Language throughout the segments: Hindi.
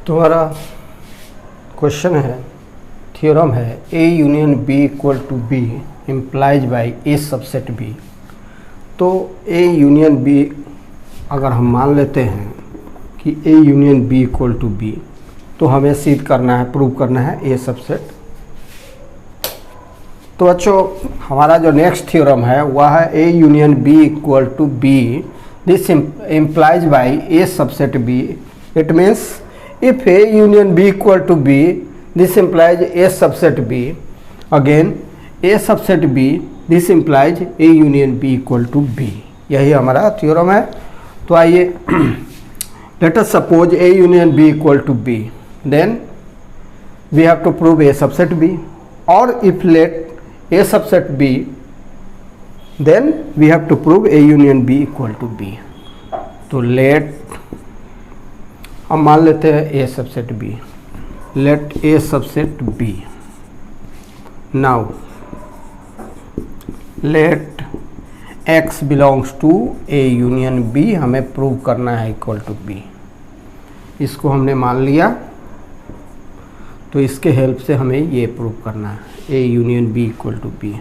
तुम्हारा क्वेश्चन है, थ्योरम है A union B equal to B implies by A subset B. तो ए यूनियन बी अगर हम मान लेते हैं कि A union B equal to B, तो हमें सिद्ध करना है, प्रूव करना है ए सबसेट। तो बच्चों हमारा जो नेक्स्ट थ्योरम है वह है A union B equal to B, this implies by A subset B. It means if A union B equal to B, this implies A subset B. Again A subset B, this implies A union B equal to B. यही हमारा थ्योरम है। तो आइए let us suppose A union B equal to B, then we have to prove A subset B. और if let a subset b, then we have to prove a union b equal to b। तो let हम मान लेते हैं a subset b, let a subset b। now let x belongs to a union b हमें प्रूव करना है इक्वल टू b। इसको हमने मान लिया, तो इसके हेल्प से हमें ये प्रूव करना है A union B equal to B.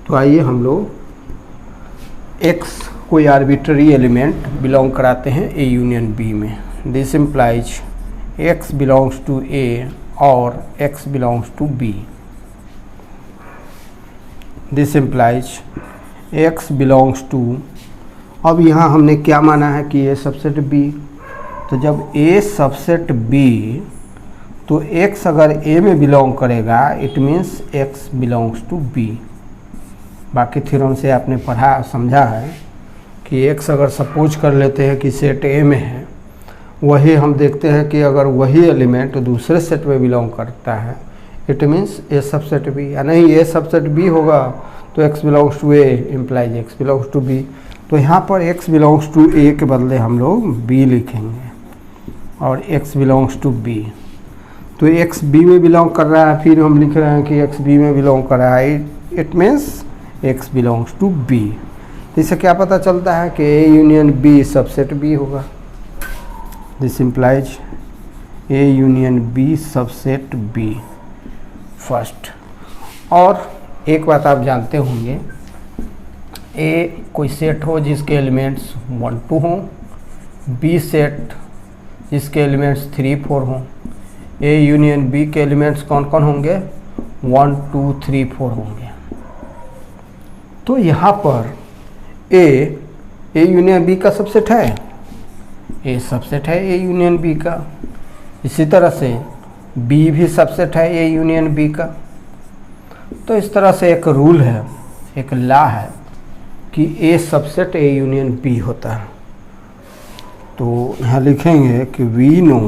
तो आइए हम लोग x कोई आर्बिट्ररी एलिमेंट बिलोंग कराते हैं ए यूनियन बी में। This implies x belongs to A और x belongs to B. This implies x belongs to, अब यहाँ हमने क्या माना है कि ए सबसेट बी। तो जब ए सबसेट बी, तो x अगर a में बिलोंग करेगा, it means x belongs to b। बाकी थ्योरम से आपने पढ़ा समझा है कि x अगर सपोज कर लेते हैं कि सेट a में है, वही हम देखते हैं कि अगर वही एलिमेंट दूसरे सेट में बिलोंग करता है, it means a subset b। या नहीं a सबसेट b होगा तो x belongs to a implies x belongs to b। तो यहाँ पर x बिलोंग्स टू a के बदले हम लोग b लिखेंगे और x बिलोंग्स टू b। तो x b में बिलोंग कर रहा है, फिर हम लिख रहे हैं कि x b में बिलोंग कर रहा है, it means x belongs to b। इससे क्या पता चलता है कि a union b subset b होगा। This implies a union b subset b first. और एक बात आप जानते होंगे, a कोई सेट हो जिसके एलिमेंट्स 1 2 हों, b सेट जिसके एलिमेंट्स 3 4 हों। ए यूनियन बी के एलिमेंट्स कौन कौन होंगे? 1 2 3 4 होंगे। तो यहाँ पर ए यूनियन बी का सबसेट है, ए सबसेट है ए यूनियन बी का। इसी तरह से बी भी सबसेट है ए यूनियन बी का। तो इस तरह से एक रूल है, एक लॉ है कि A subset A union B होता है। तो यहाँ लिखेंगे कि we know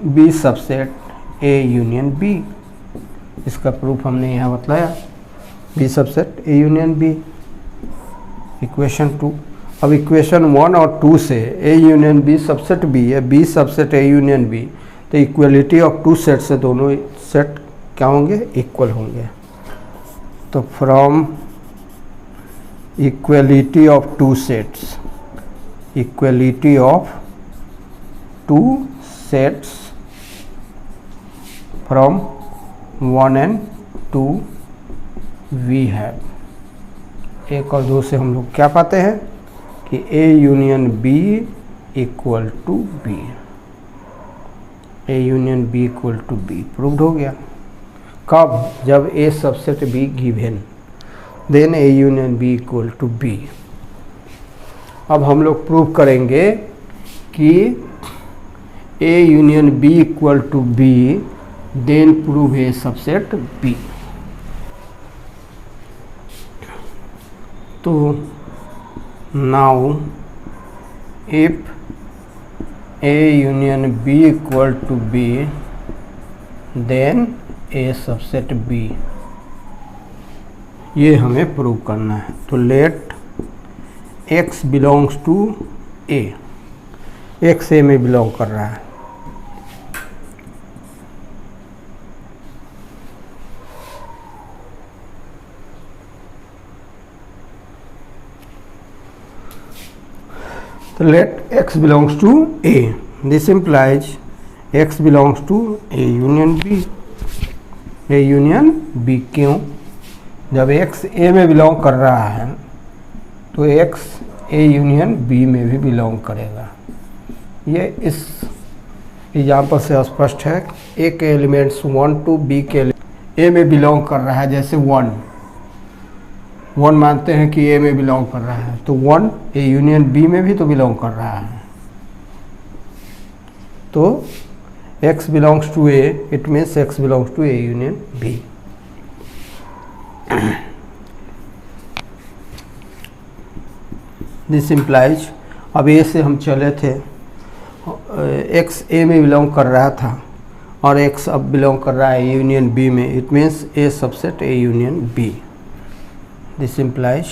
B subset A union B. इसका प्रूफ हमने यहाँ बतलाया, B subset A union B. Equation 2। अब इक्वेशन 1 और 2 से A union B subset B है, B subset A union B. तो इक्वलिटी ऑफ 2 सेट से दोनों सेट क्या होंगे? इक्वल होंगे। तो from equality of 2 sets, equality of 2 sets from 1 and 2 we have, 1 और 2 से हम लोग क्या पाते हैं कि A union B equal to B, A union B equal to B proved हो गया। कब? जब A subset B given, then A union B equal to B। अब हम लोग प्रूव करेंगे कि A union B equal to B, then prove A subset B। तो now if A union B equal to B, then A subset B, ये हमें प्रूव करना है। तो let x belongs to A, x A में बिलोंग कर रहा है। तो let x belongs to a, this implies x belongs to a union b, a union b। क्यों? जब x a में बिलोंग कर रहा है तो x a यूनियन b में भी बिलोंग करेगा। ये इस एग्जाम्पल से स्पष्ट है। a के एलिमेंट्स 1 to b के a में बिलोंग कर रहा है, जैसे 1 मानते हैं कि a में बिलोंग कर रहा है, तो 1 a यूनियन b में भी तो बिलोंग कर रहा है। तो x belongs to a, it means x belongs to a union b। This implies, अब a से हम चले थे, x a में बिलोंग कर रहा था और x अब बिलोंग कर रहा है a यूनियन b में, it means a subset a union b। This implies,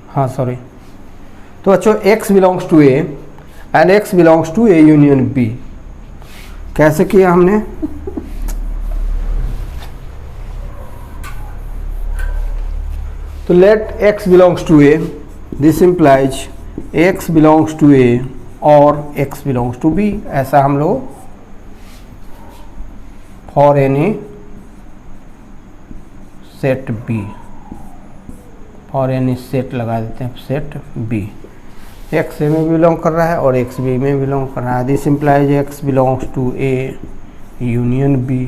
हाँ सॉरी, तो अच्छा x belongs to a and x belongs to a union b। कैसे किया हमने? तो let x belongs to a, this implies x belongs to a और x बिलोंग्स टू b। ऐसा हम लोग for any set b, for any set लगा देते हैं, सेट b। x a में बिलोंग कर रहा है और x b में बिलोंग कर रहा है। This implies x belongs to a union b।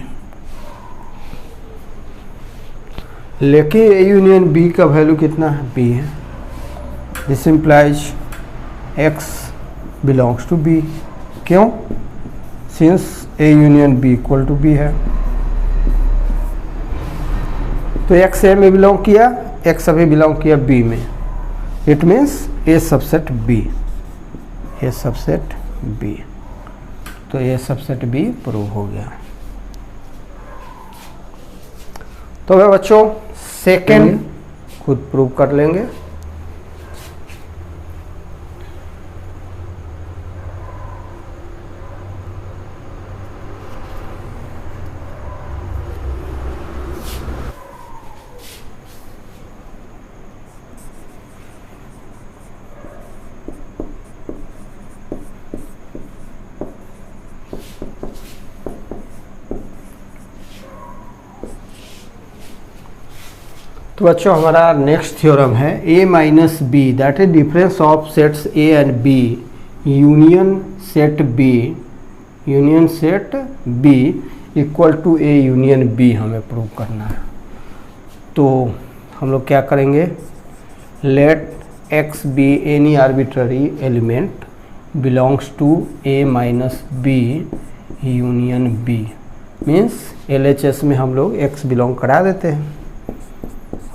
लेकिन a यूनियन b का वैल्यू कितना है? b है। This implies x belongs to b। क्यों? Since a union b equal to b है। तो x a में बिलोंग किया, x अभी बिलोंग किया b में, it means a subset b, a subset b। तो a सबसेट b प्रूव हो गया। तो वे बच्चों सेकेंड खुद प्रूव कर लेंगे। तो बच्चों हमारा नेक्स्ट थ्योरम है a minus B, that is difference of sets a and b union set b, union set b equal to a union b हमें प्रूव करना है। तो हम लोग क्या करेंगे? Let x be any arbitrary element belongs to a minus b union b, means LHS में हम लोग x बिलोंग करा देते हैं।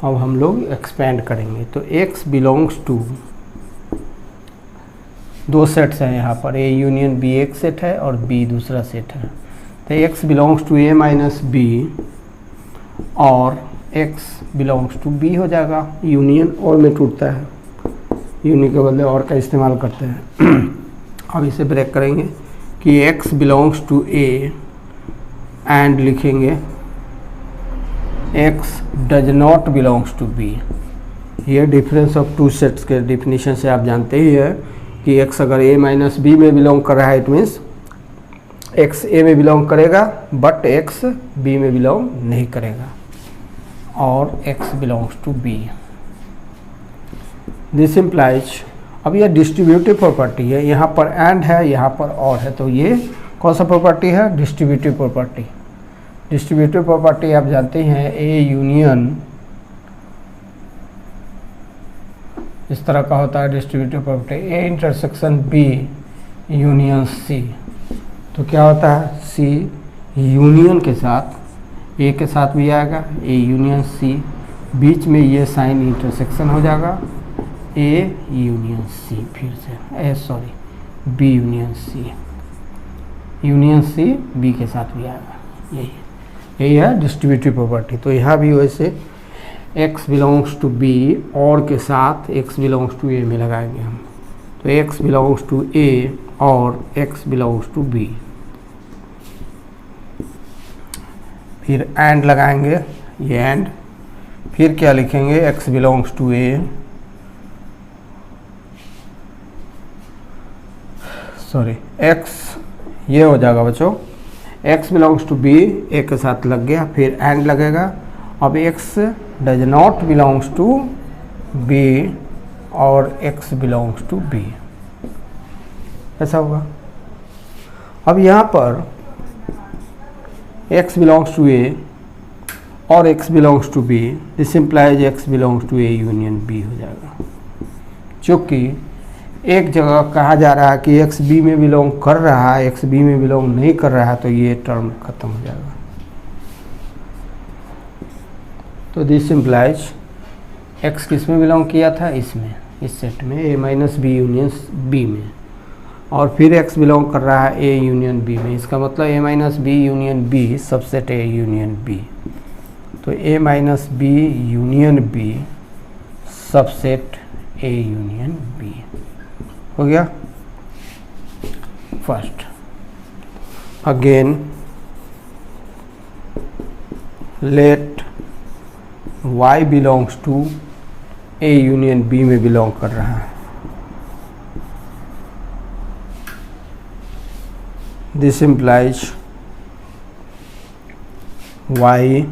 अब हम लोग एक्सपेंड करेंगे, तो x बिलोंग्स टू, दो सेट्स हैं यहाँ पर, a यूनियन b एक सेट है और b दूसरा सेट है। तो x belongs to a minus b और x बिलोंग्स टू b हो जाएगा। यूनियन और में टूटता है, यूनियन के बदले और का इस्तेमाल करते हैं। अब इसे ब्रेक करेंगे कि x belongs to a and लिखेंगे x does not belongs to b। ये डिफरेंस ऑफ टू सेट्स के डिफिनीशन से आप जानते ही है कि x अगर a माइनस बी में बिलोंग कर रहा है, इट मीन्स x a में बिलोंग करेगा बट x b में बिलोंग नहीं करेगा, और x belongs to b। This implies, अब यह डिस्ट्रीब्यूटिव प्रॉपर्टी है, यहाँ पर एंड है, यहाँ पर और है, तो ये कौन सा प्रॉपर्टी है? Distributive property. डिस्ट्रीब्यूटिव प्रॉपर्टी आप जानते हैं, a यूनियन इस तरह का होता है distributive property, a intersection b union c। तो क्या होता है? c यूनियन के साथ, a के साथ भी आएगा, a यूनियन c, बीच में ये साइन इंटरसेक्शन हो जाएगा, a यूनियन c, फिर से b union c, union c b के साथ भी आएगा। यही है डिस्ट्रीब्यूटिव प्रॉपर्टी। तो यहाँ भी वैसे x बिलोंग्स टू b और के साथ x बिलोंग्स टू a में लगाएंगे हम, तो x बिलोंग्स टू a और x बिलोंग्स टू b। फिर एंड लगाएंगे, ये एंड, फिर क्या लिखेंगे? x belongs to a sorry x ये हो जाएगा बच्चों, x belongs to b a के साथ लग गया, फिर एंड लगेगा। अब x does not belongs to b और x बिलोंग्स टू b, ऐसा होगा। अब यहाँ पर x बिलोंग्स टू a और x belongs to b, this implies x belongs to a union b हो जाएगा। क्योंकि एक जगह कहा जा रहा है कि x b में बिलोंग कर रहा है, x b में बिलोंग नहीं कर रहा है, तो ये टर्म खत्म हो जाएगा। तो दिस इम्प्लाइज x किस में बिलोंग किया था, इसमें, इस सेट में a minus B union b में, और फिर x बिलोंग कर रहा है a यूनियन b में। इसका मतलब a minus B union b subset a union b। तो a minus B union b subset a union b हो गया first. Again let y belongs to a union b में बिलोंग कर रहा है। This implies y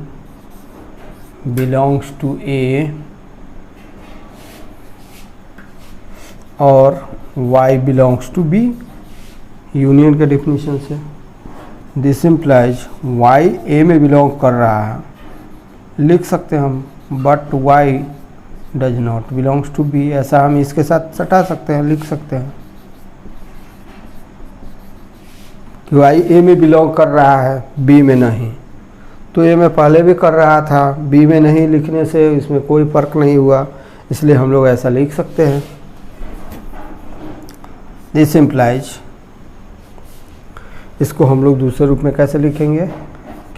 belongs to a और y belongs to b, union के डेफिनेशन से। दिस इम्प्लाइज y a में बिलोंग कर रहा है, लिख सकते हैं हम, but y does not belongs to b, ऐसा हम इसके साथ सटा सकते हैं, लिख सकते हैं कि y a में बिलोंग कर रहा है, b में नहीं। तो a में पहले भी कर रहा था, b में नहीं लिखने से इसमें कोई फ़र्क नहीं हुआ, इसलिए हम लोग ऐसा लिख सकते हैं। दिस इम्प्लाइज, इसको हम लोग दूसरे रूप में कैसे लिखेंगे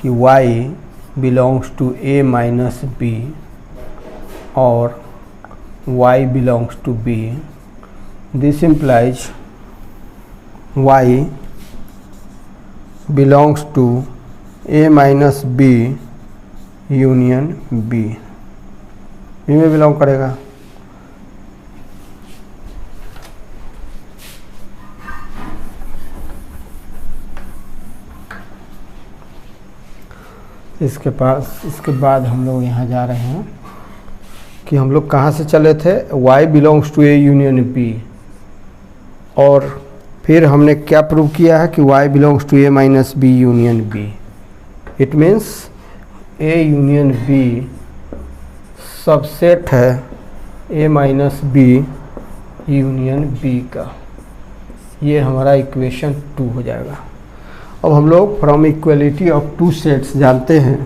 कि y belongs to a minus b और y belongs to b। This implies y belongs to a minus b union b, b में बिलोंग करेगा। इसके बाद हम लोग यहाँ जा रहे हैं कि हम लोग कहाँ से चले थे, y belongs to a union b, और फिर हमने क्या प्रूव किया है कि y belongs to a minus b union b। It means a union b subset है a minus b union b का। ये हमारा इक्वेशन 2 हो जाएगा। अब हम लोग from equality of two sets जानते हैं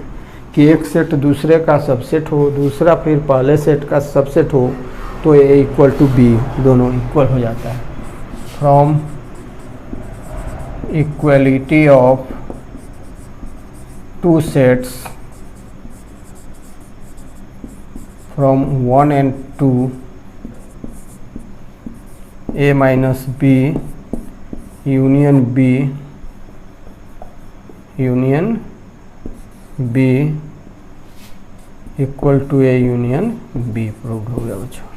कि एक सेट दूसरे का सबसेट हो, दूसरा फिर पहले सेट का सबसेट हो, तो a इक्वल टू b, दोनों इक्वल हो जाता है। From equality of two sets from 1 and 2, a minus b union b equal to a union b prove हो गया बच्चों।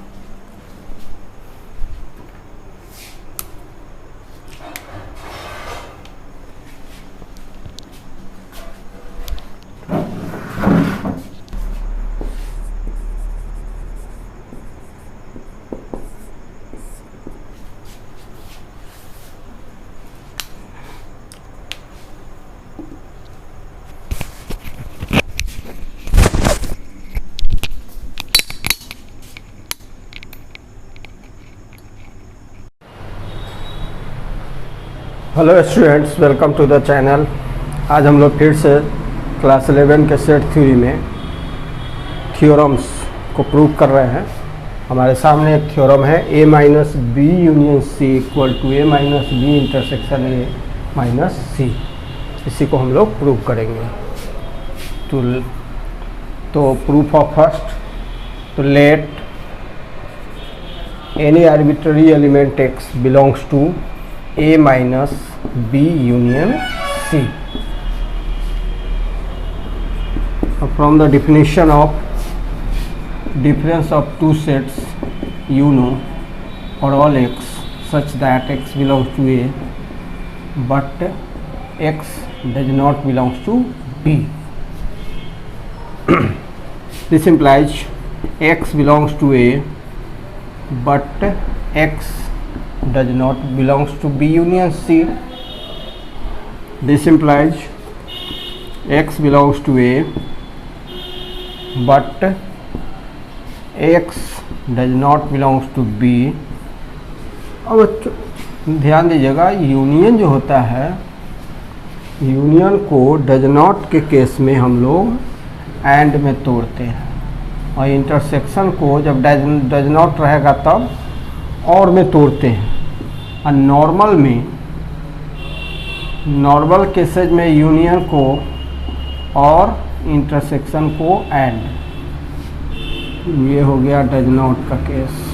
Hello students, welcome to the channel. आज हम लोग फिर से क्लास 11 के सेट थ्योरी में थ्योरम्स को प्रूव कर रहे हैं। हमारे सामने एक थ्योरम है a minus B union C equal to a minus B intersection a minus C. इसी को हम लोग प्रूव करेंगे। तो प्रूफ ऑफ फर्स्ट, तो let any arbitrary element x belongs to a minus b union c. From the definition of difference of two sets, you know, for all x such that x belongs to a but x does not belongs to B. This implies x belongs to A but x does not belongs to B union C. This implies x belongs to A but x does not belongs to B. अब ध्यान दीजिएगा, यूनियन जो होता है, यूनियन को डज नॉट के केस में हम लोग एंड में तोड़ते हैं, और इंटरसेक्शन को जब डज नॉट रहेगा तब और में तोड़ते हैं। और नॉर्मल में, नॉर्मल केसेज में यूनियन को और इंटरसेक्शन को एंड। ये हो गया डज नॉट का केस।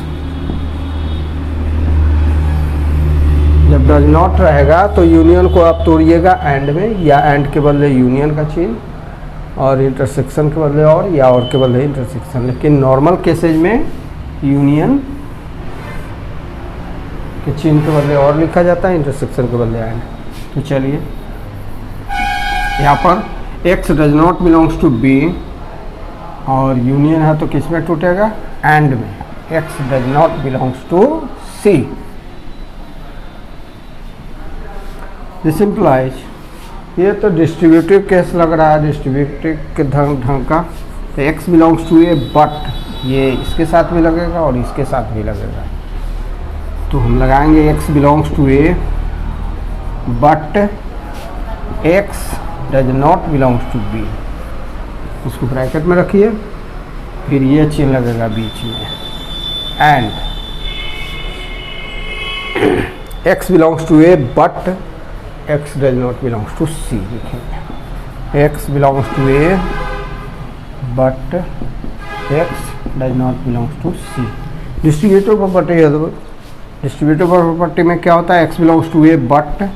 जब डज नॉट रहेगा तो यूनियन को आप तोड़िएगा एंड में, या एंड के बदले यूनियन का चिन्ह, और इंटरसेक्शन के बदले और, या और के बदले इंटरसेक्शन। लेकिन नॉर्मल केसेज में यूनियन के चिन्ह के बदले और लिखा जाता है, इंटरसेक्शन के बदले एंड। तो चलिए यहाँ पर x does not belongs to B और यूनियन है तो किस में टूटेगा? एंड में। x does not belongs to C। This implies, ये तो डिस्ट्रीब्यूटिव केस लग रहा है, डिस्ट्रीब्यूटिव के ढंग का। तो x belongs to A but ये इसके साथ भी लगेगा और इसके साथ भी लगेगा। तो हम लगाएंगे x belongs to A but x does not belongs to B। उसको ब्रैकेट में रखिए, फिर ये चिन्ह लगेगा बीच में, and x belongs to A but x does not belongs to C लिखेंगे। x belongs to A but x does not belongs to C। Distributive property है, तो डिस्ट्रीब्यूटिव प्रॉपर्टी में क्या होता है? x belongs to A but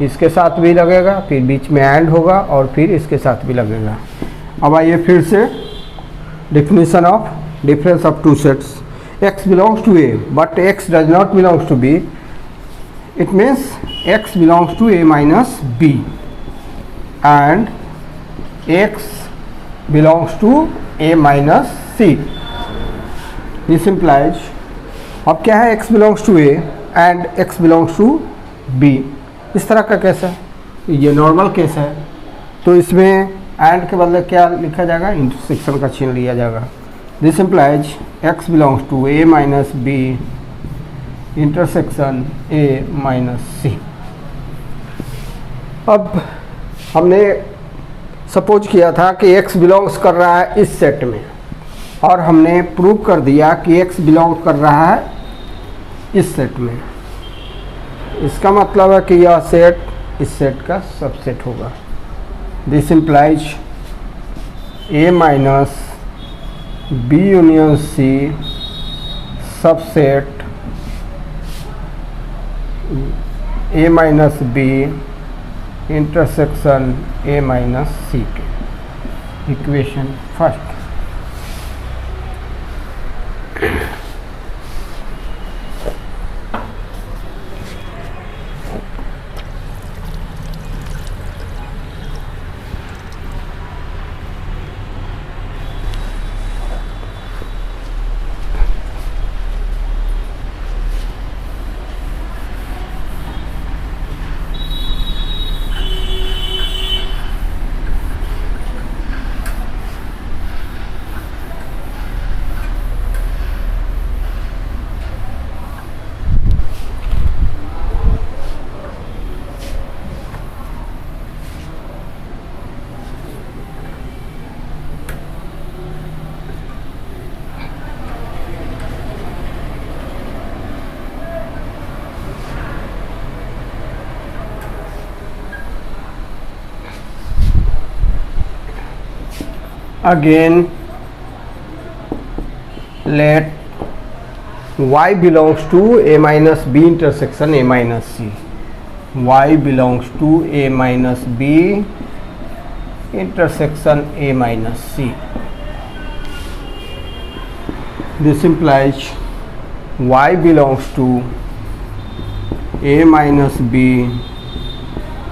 इसके साथ भी लगेगा, फिर बीच में एंड होगा और फिर इसके साथ भी लगेगा। अब आइए फिर से definition of difference of two sets. x belongs to A but x does not belongs to B, it means x belongs to A minus B and x belongs to A minus C. This implies, अब क्या है? x belongs to A and x belongs to B। इस तरह का केस है, ये नॉर्मल केस है, तो इसमें एंड के बदले क्या लिखा जाएगा? इंटरसेक्शन का चिन्ह लिया जाएगा। This implies x belongs to A minus B intersection A minus C। अब हमने सपोज किया था कि x बिलोंग्स कर रहा है इस सेट में, और हमने प्रूव कर दिया कि x बिलोंग कर रहा है इस सेट में। इसका मतलब है कि यह सेट इस सेट का सबसेट होगा। This implies A minus B union C subset A minus B intersection A minus C के। Equation first. Again, let y belongs to A minus B intersection A minus C. Y belongs to A minus B intersection A minus C. This implies y belongs to A minus B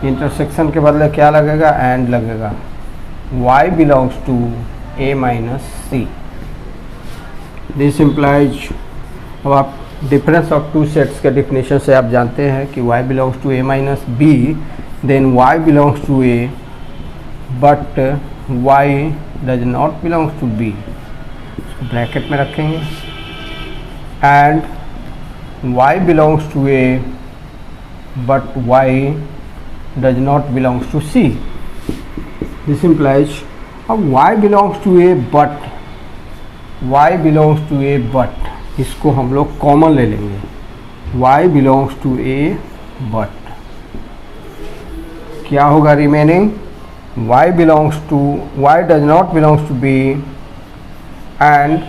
intersection के बदले क्या लगेगा, एंड लगेगा। y belongs to a minus C. This implies, अब आप डिफरेंस ऑफ टू सेट्स के डिफिनेशन से आप जानते हैं कि y belongs to a minus B, then y belongs to a but y does not belongs to b, इसको ब्रैकेट में रखेंगे, and y belongs to a but y does not belongs to C. This implies y belongs to a but इसको हम लोग कॉमन ले लेंगे, y belongs to a but क्या होगा remaining, y does not belongs to B and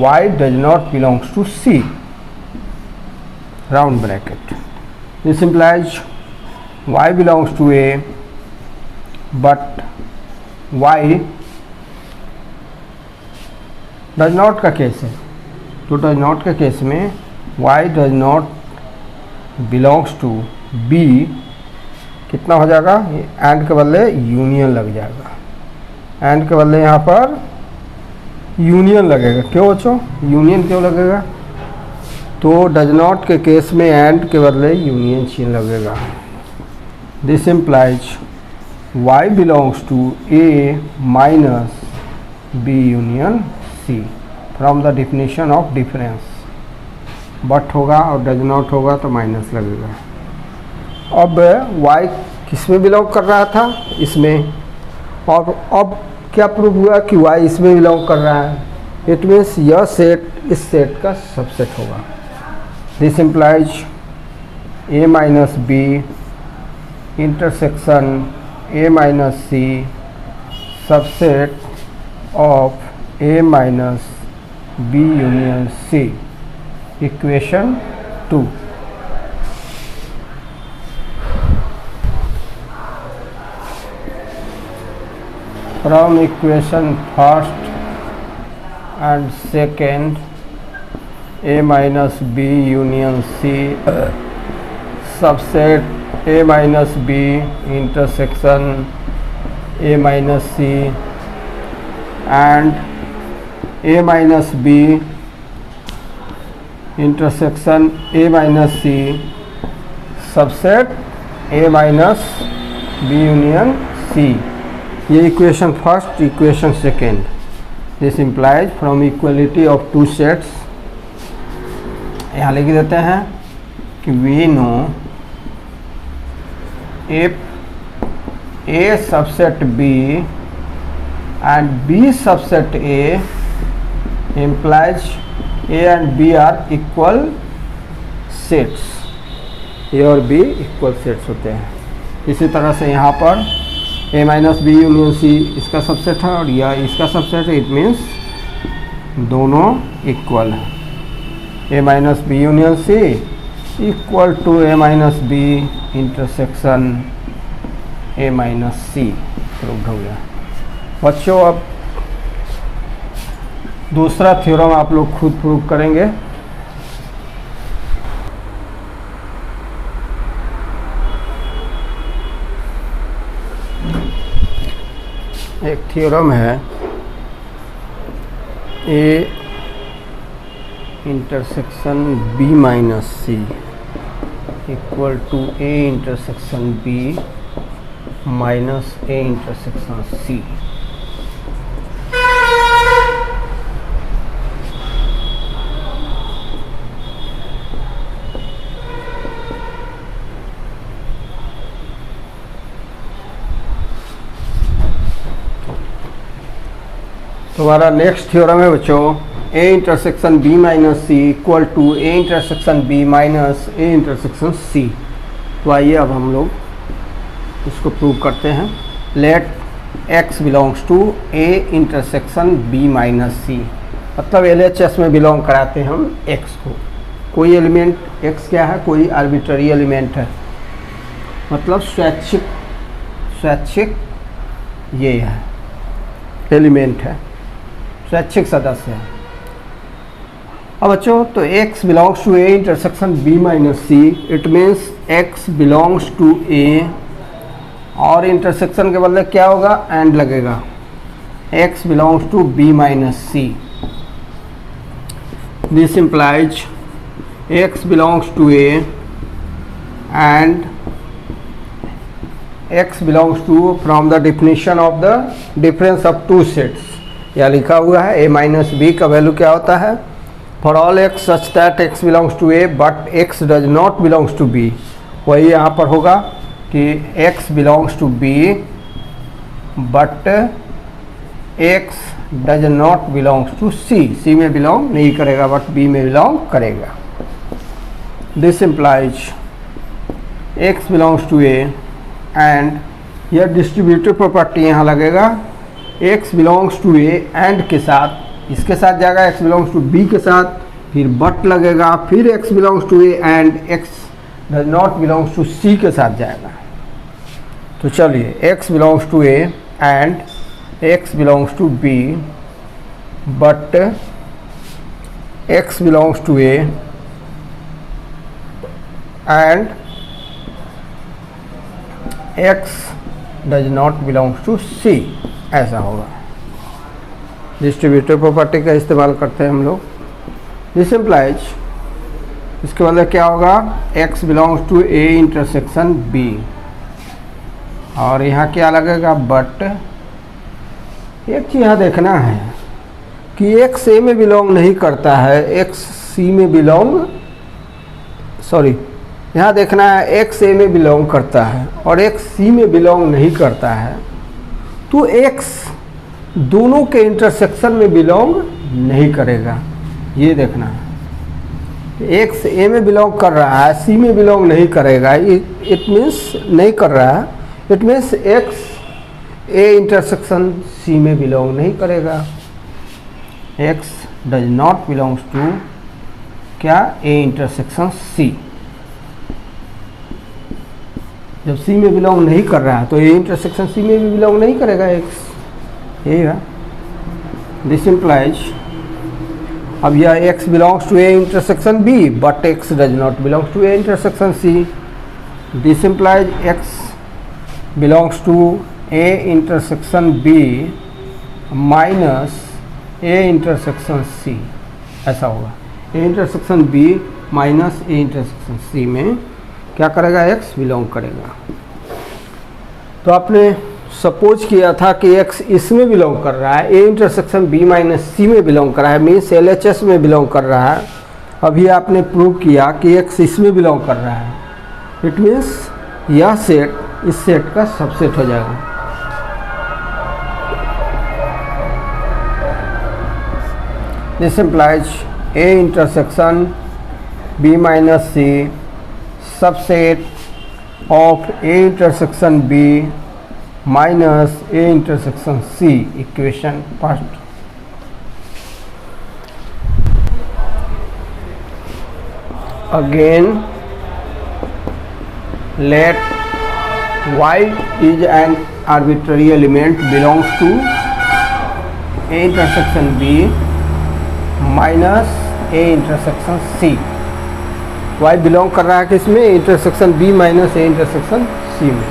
y does not belongs to C, round bracket. This implies y belongs to a but y does not का केस है, तो does not के केस में y does not belongs to b कितना हो जाएगा, एंड के बदले यूनियन लग जाएगा, एंड के बदले यहाँ पर यूनियन लगेगा। क्यों बच्चों यूनियन क्यों लगेगा, तो डज नॉट के केस में एंड के बदले यूनियन चिन्ह लगेगा। This implies y belongs to a minus b union c from the definition of difference, but होगा और डज नॉट होगा तो माइनस लगेगा। अब y किस में बिलोंग कर रहा था, इसमें, और अब क्या प्रूव हुआ कि y इसमें बिलोंग कर रहा है, इट मीन्स यह सेट इस सेट का सबसेट होगा। This implies a minus B intersection a minus C subset of a minus B union C, equation 2। From equation first and second a minus B union C subset a minus B intersection a minus C and a minus B intersection a minus C subset a minus B union C, ये equation first, equation second. This implies from equality of two sets, यहाँ लिख देते हैं कि we know if A subset B and B subset A implies A and B are equal sets, A और B इक्वल सेट्स होते हैं। इसी तरह से यहाँ पर A minus B union C इसका सबसेट है और यह इसका सबसेट है, इट मीन्स दोनों इक्वल है। A minus B union C equal to A minus B intersection A minus C, proved हो गया। बच्चों अब दूसरा थ्योरम आप लोग खुद प्रूव करेंगे। एक थ्योरम है A intersection B minus C equal to A intersection B minus A intersection C। तुम्हारा नेक्स्ट थ्योरम है बच्चों A intersection B minus C equal to A intersection B minus A intersection C। तो आइए अब हम लोग इसको प्रूव करते हैं। Let X belongs to A intersection B minus C, मतलब LHS में बिलोंग कराते हैं हम X को। कोई एलिमेंट X क्या है, कोई आर्बिट्ररी एलिमेंट है, मतलब स्वैच्छिक ये है एलिमेंट है, स्वैच्छिक सदस्य है। अब बच्चों तो x belongs to A intersection b minus C, it means x belongs to A और इंटरसेक्शन के बदले क्या होगा, एंड लगेगा, x belongs to b minus C. This implies x belongs to a and x belongs to from the definition of the difference of two sets. यह लिखा हुआ है a माइनस बी का वैल्यू क्या होता है, for all x such that x belongs to a but x does not belongs to b. वही यहाँ पर होगा कि x belongs to b but x does not belongs to c. c में बिलोंग नहीं करेगा बट b में बिलोंग करेगा. This implies x belongs to a and यह डिस्ट्रीब्यूटिव प्रॉपर्टी यहाँ लगेगा, x belongs to a and के साथ इसके साथ जाएगा, x बिलोंग्स टू b के साथ, फिर बट लगेगा, फिर x belongs to a and x does not belongs to c के साथ जाएगा. तो चलिए x belongs to a and x belongs to b but x belongs to a and x does not belongs to c, ऐसा होगा. डिस्ट्रीब्यूटिव प्रॉपर्टी का इस्तेमाल करते हैं हम लोग. दिस इम्प्लाइज इसके बदले क्या होगा, x belongs to a intersection b और यहाँ क्या लगेगा, बट एक चीज़ यहाँ देखना है कि x a में बिलोंग नहीं करता है, x c में बिलोंग, सॉरी यहाँ देखना है x a में बिलोंग करता है और x c में बिलोंग नहीं करता है. तो x दोनों के इंटरसेक्शन में बिलोंग नहीं करेगा, ये देखना है. x a में बिलोंग कर रहा है, c में बिलोंग नहीं करेगा, इट मीन्स नहीं कर रहा है, it means x a intersection c में बिलोंग नहीं करेगा. x does not belongs to क्या, a इंटरसेक्शन c. जब c में बिलोंग नहीं कर रहा है तो a इंटरसेक्शन c में भी बिलोंग नहीं करेगा x, यही है. दिस इम्प्लाइज अब यह x belongs to a intersection b but x does not belongs to a intersection c. This implies x belongs to a intersection b minus a intersection c, ऐसा होगा. a intersection b minus a intersection c में क्या करेगा, x बिलोंग करेगा. तो आपने सपोज किया था कि x इसमें बिलोंग कर रहा है, a intersection b minus c में बिलोंग कर रहा है, मीन्स LHS में बिलोंग कर रहा है. अभी आपने प्रूव किया कि x इसमें बिलोंग कर रहा है, इट मीन्स यह सेट इस सेट का सबसेट हो जाएगा. This implies a intersection b minus c subset of a intersection b minus a intersection c. Equation first. Again let y is an arbitrary element belongs to a intersection b minus a intersection c. y belong कर रहा है किसमें, intersection b minus a intersection c में.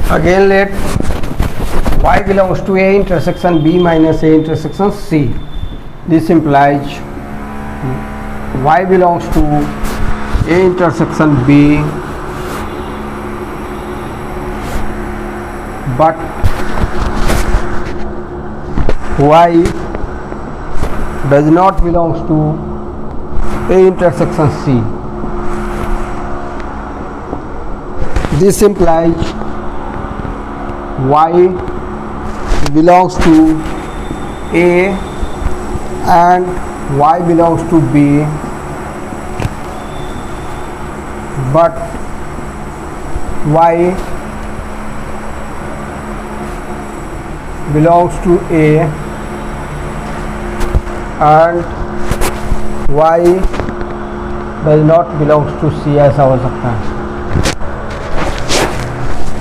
Again let y belongs to a intersection b minus a intersection c. This implies y belongs to a intersection b, but y does not belongs to a intersection c. This implies y belongs to a and y belongs to b, but y belongs to a and y does not belongs to c. ऐसा हो सकता है.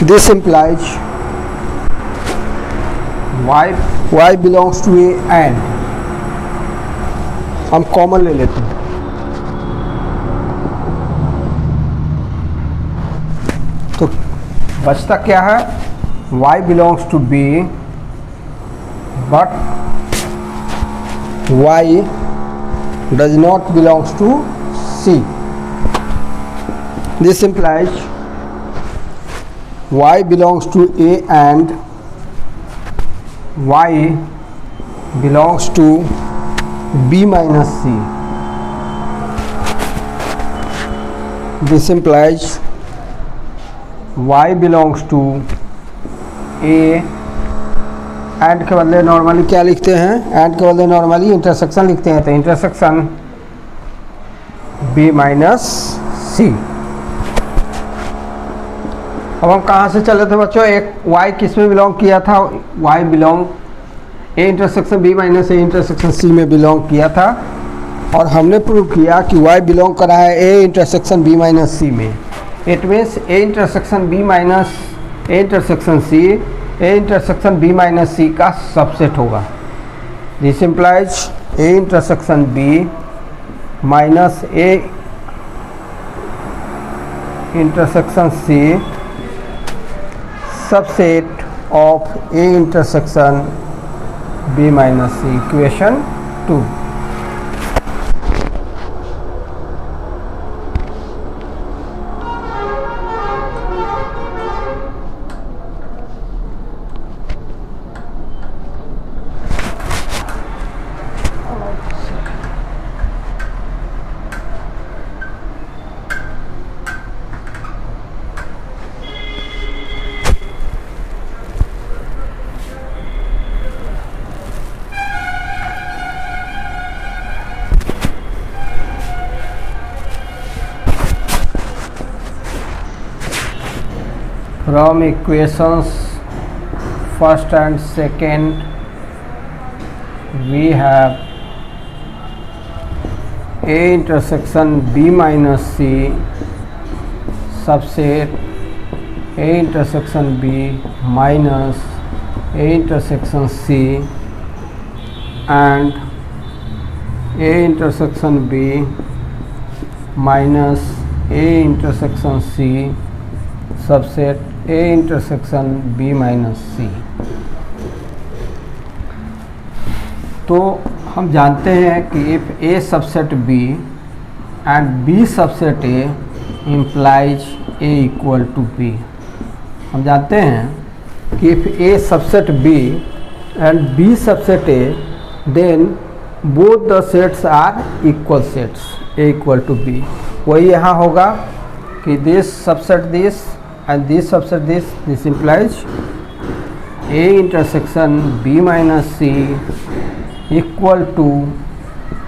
This implies y belongs to a and हम कॉमन ले लेते हैं. तो बचता क्या है? y belongs to b, but y does not belongs to c. This implies y belongs to a and y belongs to b minus c. This implies y belongs to a and के बदले नॉर्मली क्या लिखते हैं? एंड के बदले नॉर्मली इंटरसेक्शन लिखते हैं. तो इंटरसेक्शन b माइनस सी. अब हम कहाँ से चले थे बच्चों? एक y किस में बिलोंग किया था? y belong a intersection b minus a intersection c में बिलोंग किया था, और हमने प्रूव किया कि y बिलोंग करा है a intersection b minus c में. It means a intersection b minus a intersection c a intersection b minus c का सबसेट होगा. This implies a intersection b minus a intersection c subset of a intersection b minus c. Equation 2. From equations first and second we have a intersection b minus c subset a intersection b minus a intersection c and a intersection b minus a intersection c subset a intersection b minus c. तो हम जानते हैं कि if a subset b and b subset a implies a equal to b. हम जानते हैं कि if a subset b and b subset a then both the sets are equal sets, a equal to b. वही यहाँ होगा कि this subset this and this subset this implies a intersection b minus c equal to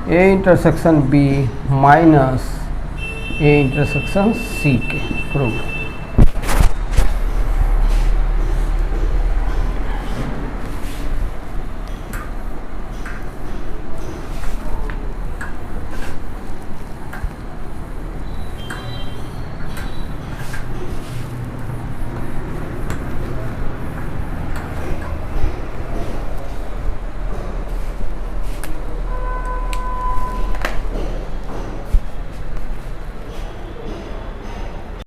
a intersection b minus a intersection c के. प्रूव.